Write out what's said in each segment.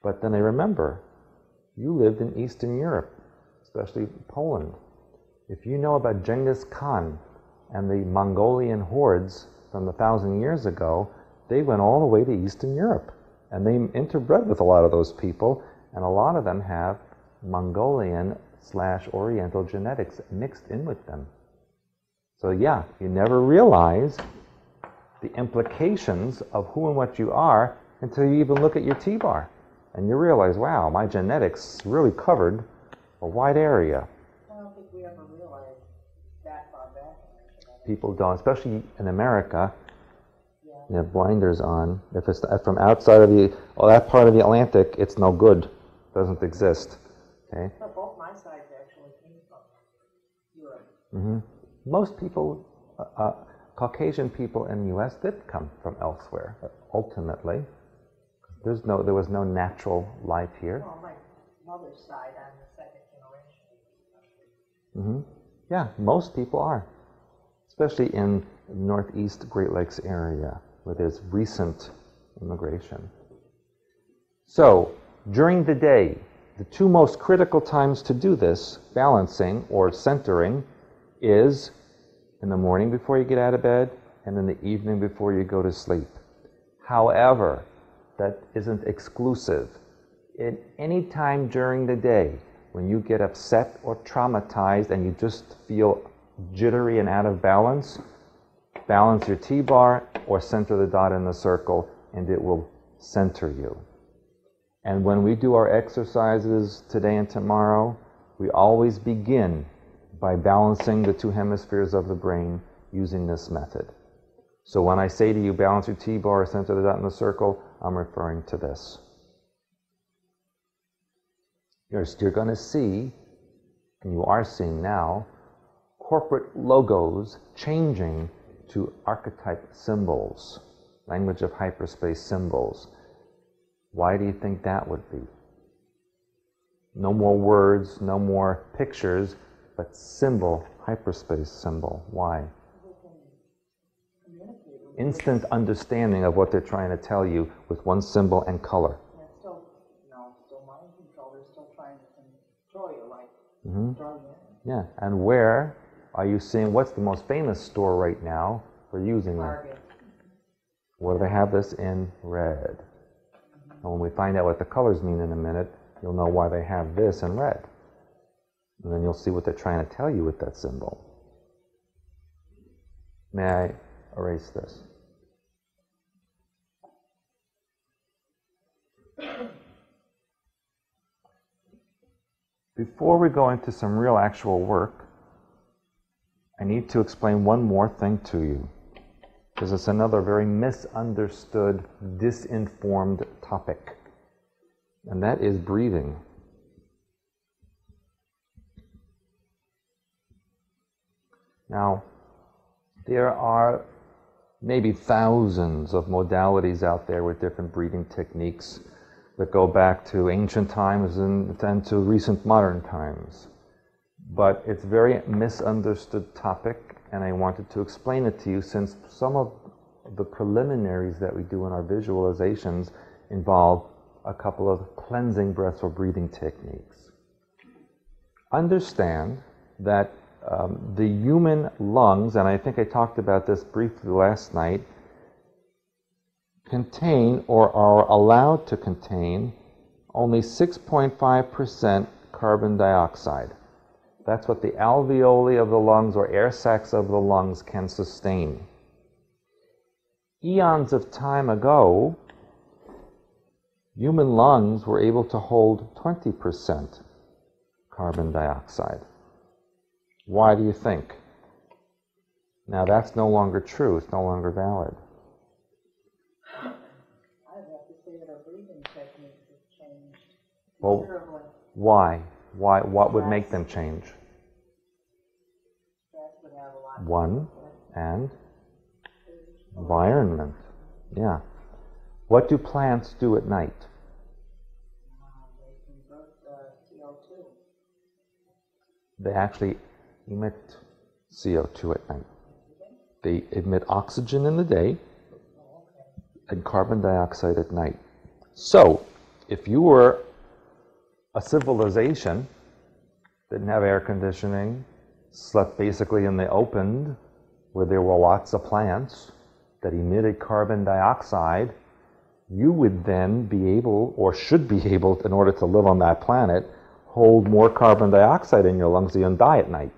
But then I remember, you lived in Eastern Europe, especially Poland. If you know about Genghis Khan and the Mongolian hordes from 1,000 years ago, they went all the way to Eastern Europe. And they interbred with a lot of those people, and a lot of them have Mongolian/Oriental genetics mixed in with them. So yeah, you never realize the implications of who and what you are until you even look at your T-bar. And you realize, wow, my genetics really covered a wide area. I don't think we ever realized that far back. People don't, especially in America. You have blinders on. If it's from outside of that part of the Atlantic, it's no good. Doesn't exist. Okay. But both my sides actually came from Europe. Mm-hmm. Most people, Caucasian people in the U.S. did come from elsewhere. Ultimately, there was no natural life here. Well, my mother's side, I'm the second Mm-hmm. generation. Yeah, most people are, especially in Northeast Great Lakes area, where there's recent immigration. So, during the day, the two most critical times to do this, balancing or centering, is in the morning before you get out of bed and in the evening before you go to sleep. However, that isn't exclusive. At any time during the day, when you get upset or traumatized and you just feel jittery and out of balance, balance your T-bar or center the dot in the circle, and it will center you. And when we do our exercises today and tomorrow, we always begin by balancing the two hemispheres of the brain using this method. So when I say to you, balance your T-bar or center the dot in the circle, I'm referring to this. You're going to see, and you are seeing now, corporate logos changing to archetype symbols, language of hyperspace symbols. Why do you think that would be? No more words, no more pictures, but symbol, hyperspace symbol. Why? Instant understanding of what they're trying to tell you with one symbol and color. And it's still mind control. They're still trying to control your life. Mm-hmm. Draw you in. Yeah, and where are you seeing, what's the most famous store right now for using that? Target. Where do they have this in red? And when we find out what the colors mean in a minute, you'll know why they have this in red. And then you'll see what they're trying to tell you with that symbol. May I erase this? Before we go into some real actual work, I need to explain one more thing to you, because it's another very misunderstood, disinformed topic, and that is breathing. Now, there are maybe thousands of modalities out there with different breathing techniques that go back to ancient times and to recent modern times. But it's a very misunderstood topic, and I wanted to explain it to you since some of the preliminaries that we do in our visualizations involve a couple of cleansing breaths or breathing techniques. Understand that the human lungs, and I think I talked about this briefly last night, contain or are allowed to contain only 6.5% carbon dioxide. That's what the alveoli of the lungs or air sacs of the lungs can sustain. Eons of time ago, human lungs were able to hold 20% carbon dioxide. Why do you think? Now that's no longer true, it's no longer valid. I would have to say that our breathing techniques have changed Well, considerably. why? What would make them change? Stress would have a lot to One, do with it. and environment. Yeah. What do plants do at night? They convert CO2. They actually emit CO2 at night. They emit oxygen in the day and carbon dioxide at night. So, if you were a civilization, didn't have air conditioning, slept basically in the open, where there were lots of plants that emitted carbon dioxide, you would then be able, or should be able, in order to live on that planet, hold more carbon dioxide in your lungs so you don't die at night.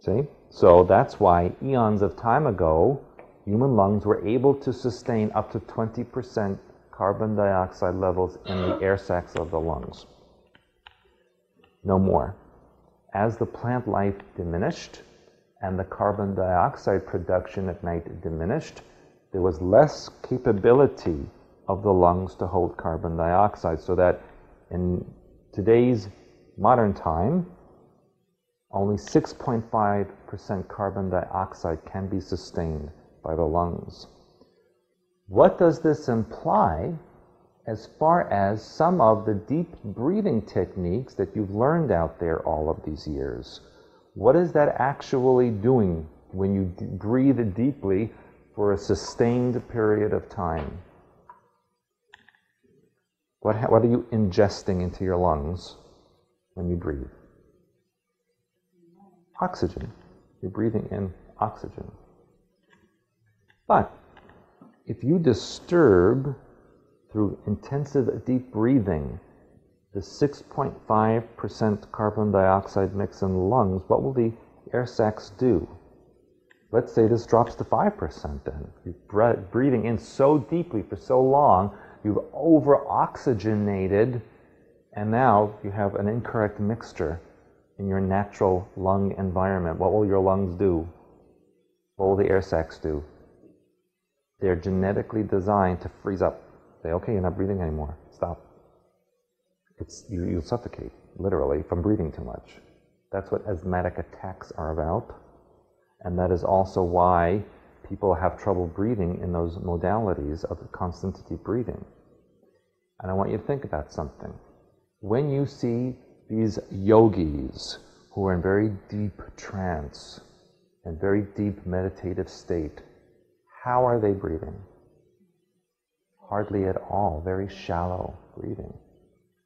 See? So that's why eons of time ago, human lungs were able to sustain up to 20% carbon dioxide levels in the air sacs of the lungs. No more. As the plant life diminished and the carbon dioxide production at night diminished, there was less capability of the lungs to hold carbon dioxide, so that in today's modern time, only 6.5% carbon dioxide can be sustained by the lungs. What does this imply as far as some of the deep breathing techniques that you've learned out there all of these years? What is that actually doing when you breathe deeply for a sustained period of time? What are you ingesting into your lungs when you breathe? Oxygen. You're breathing in oxygen. But if you disturb through intensive deep breathing the 6.5% carbon dioxide mix in the lungs, what will the air sacs do? Let's say this drops to 5% then. You're breathing in so deeply for so long, you've over-oxygenated, and now you have an incorrect mixture in your natural lung environment. What will your lungs do? What will the air sacs do? They're genetically designed to freeze up. Say, okay, you're not breathing anymore. Stop. You'll suffocate, literally, from breathing too much. That's what asthmatic attacks are about. And that is also why people have trouble breathing in those modalities of constant deep breathing. And I want you to think about something. When you see these yogis who are in very deep trance and very deep meditative state, how are they breathing? Hardly at all, very shallow breathing.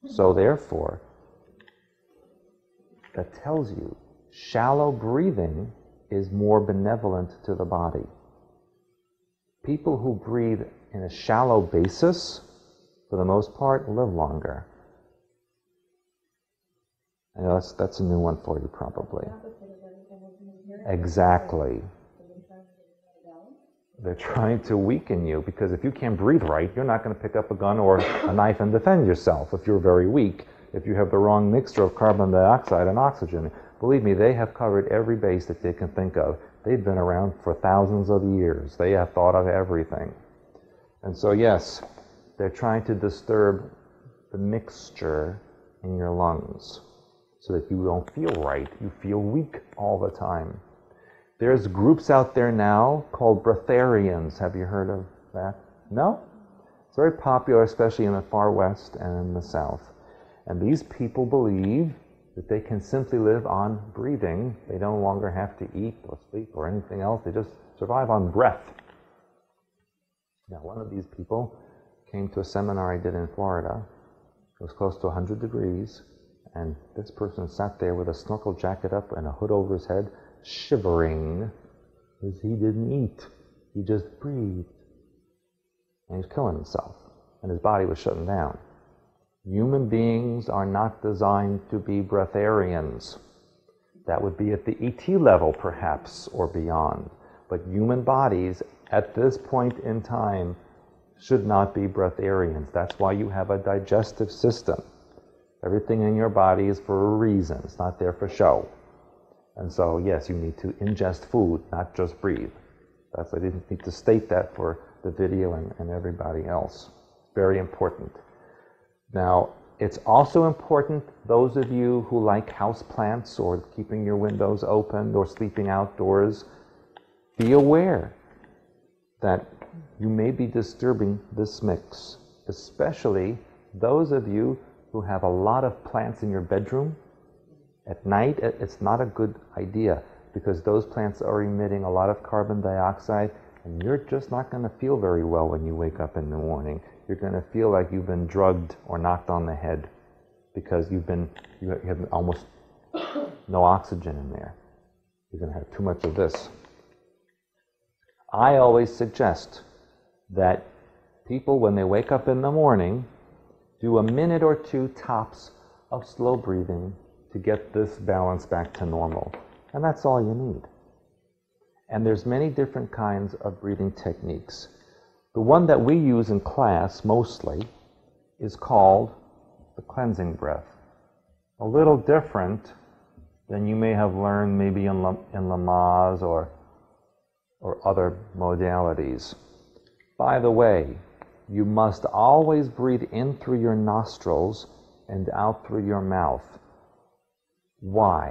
So therefore, that tells you shallow breathing is more benevolent to the body. People who breathe in a shallow basis, for the most part, live longer. I know that's a new one for you, probably. Exactly. They're trying to weaken you, because if you can't breathe right, you're not going to pick up a gun or a knife and defend yourself if you're very weak, if you have the wrong mixture of carbon dioxide and oxygen. Believe me, they have covered every base that they can think of. They've been around for thousands of years. They have thought of everything. And so yes, they're trying to disturb the mixture in your lungs so that you don't feel right. You feel weak all the time. There's groups out there now called breatharians. Have you heard of that? No? It's very popular, especially in the far west and in the south. And these people believe that they can simply live on breathing. They no longer have to eat or sleep or anything else. They just survive on breath. Now, one of these people came to a seminar I did in Florida. It was close to 100 degrees, and this person sat there with a snorkel jacket up and a hood over his head, shivering, because he didn't eat. He just breathed. And he was killing himself, and his body was shutting down. Human beings are not designed to be breatharians. That would be at the ET level, perhaps, or beyond. But human bodies, at this point in time, should not be breatharians. That's why you have a digestive system. Everything in your body is for a reason. It's not there for show. And so, yes, you need to ingest food, not just breathe. I didn't need to state that for the video and everybody else. Very important. Now, it's also important, those of you who like house plants or keeping your windows open or sleeping outdoors, be aware that you may be disturbing this mix, especially those of you who have a lot of plants in your bedroom. At night, it's not a good idea, because those plants are emitting a lot of carbon dioxide, and you're just not going to feel very well when you wake up in the morning. you're going to feel like you've been drugged or knocked on the head because you have almost no oxygen in there. You're going to have too much of this. I always suggest that people, when they wake up in the morning, do a minute or two tops of slow breathing to get this balance back to normal. And that's all you need. And there's many different kinds of breathing techniques. The one that we use in class mostly is called the cleansing breath. A little different than you may have learned maybe in Lamaze or other modalities. By the way, you must always breathe in through your nostrils and out through your mouth. Why?